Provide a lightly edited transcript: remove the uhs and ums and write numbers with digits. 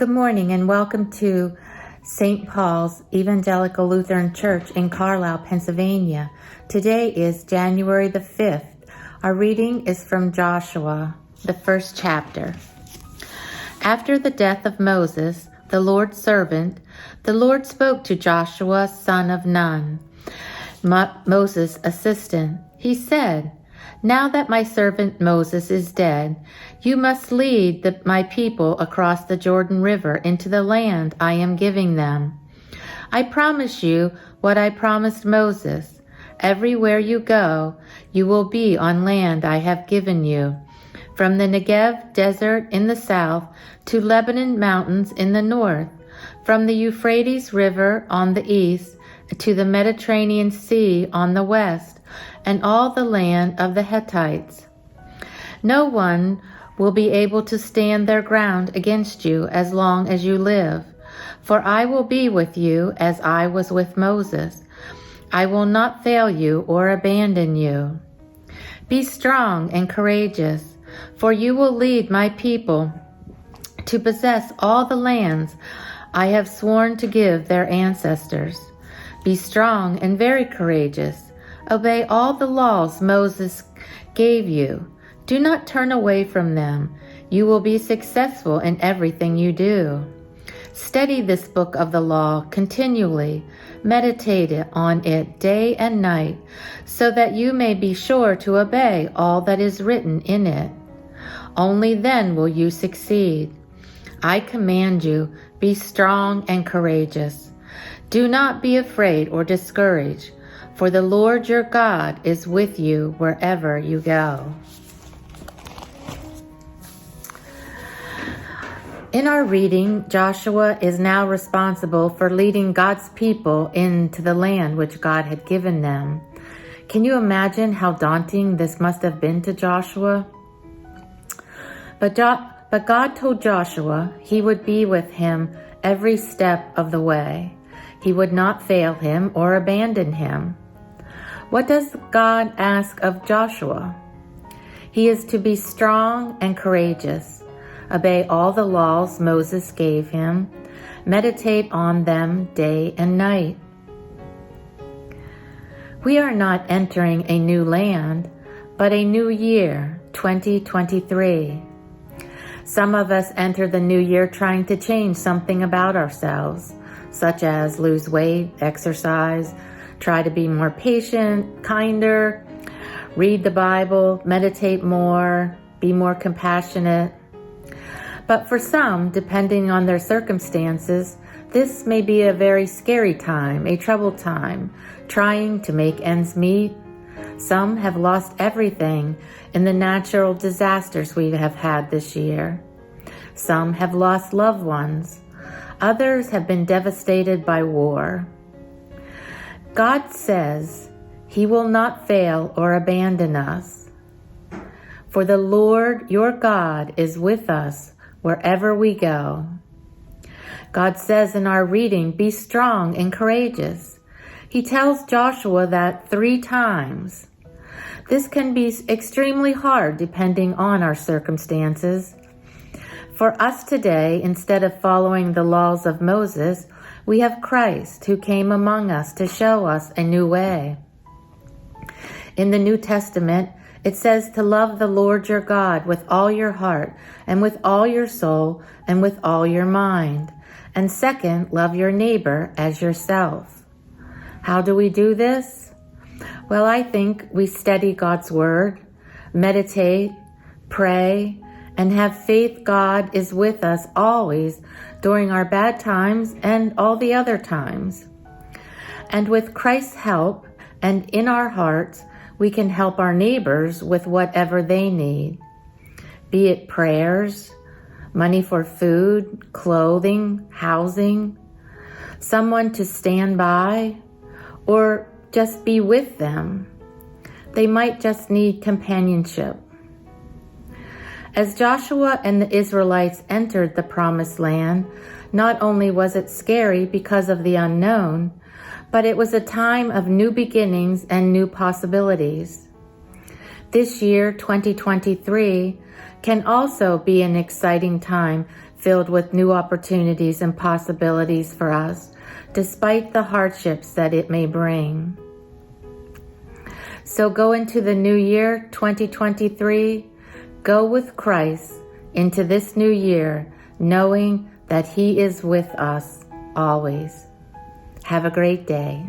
Good morning and welcome to St. Paul's Evangelical Lutheran Church in Carlisle, Pennsylvania. Today is January the 5th. Our reading is from Joshua, the first chapter. After the death of Moses, the Lord's servant, the Lord spoke to Joshua, son of Nun, Moses' assistant. He said, "Now that my servant Moses is dead, you must lead my people across the Jordan River into the land I am giving them. I promise you what I promised Moses. Everywhere you go, you will be on land I have given you, from the Negev desert in the south to Lebanon mountains in the north, from the Euphrates River on the east to the Mediterranean Sea on the west, and all the land of the Hittites. No one will be able to stand their ground against you as long as you live, for I will be with you as I was with Moses. I will not fail you or abandon you. Be strong and courageous, for you will lead my people to possess all the lands I have sworn to give their ancestors. Be strong and very courageous. Obey all the laws Moses gave you. Do not turn away from them. You will be successful in everything you do. Study this book of the law continually. Meditate on it day and night, so that you may be sure to obey all that is written in it. Only then will you succeed. I command you, be strong and courageous. Do not be afraid or discouraged, for the Lord your God is with you wherever you go." In our reading, Joshua is now responsible for leading God's people into the land which God had given them. Can you imagine how daunting this must have been to Joshua? But God told Joshua he would be with him every step of the way. He would not fail him or abandon him. What does God ask of Joshua? He is to be strong and courageous, obey all the laws Moses gave him, meditate on them day and night. We are not entering a new land, but a new year, 2023. Some of us enter the new year trying to change something about ourselves, such as lose weight, exercise, try to be more patient, kinder, read the Bible, meditate more, be more compassionate. But for some, depending on their circumstances, this may be a very scary time, a troubled time, trying to make ends meet. Some have lost everything in the natural disasters we have had this year. Some have lost loved ones. Others have been devastated by war. God says he will not fail or abandon us. For the Lord your God is with us wherever we go. God says in our reading, be strong and courageous. He tells Joshua that 3 times. This can be extremely hard depending on our circumstances. For us today, instead of following the laws of Moses, we have Christ who came among us to show us a new way. In the New Testament, it says to love the Lord your God with all your heart and with all your soul and with all your mind. And second, love your neighbor as yourself. How do we do this? Well, I think we study God's word, meditate, pray, and have faith God is with us always during our bad times and all the other times. And with Christ's help and in our hearts, we can help our neighbors with whatever they need, be it prayers, money for food, clothing, housing, someone to stand by, or just be with them. They might just need companionship. As Joshua and the Israelites entered the promised land, not only was it scary because of the unknown, but it was a time of new beginnings and new possibilities. This year, 2023, can also be an exciting time filled with new opportunities and possibilities for us, despite the hardships that it may bring. So go into the new year, 2023, go with Christ into this new year, knowing that He is with us always. Have a great day.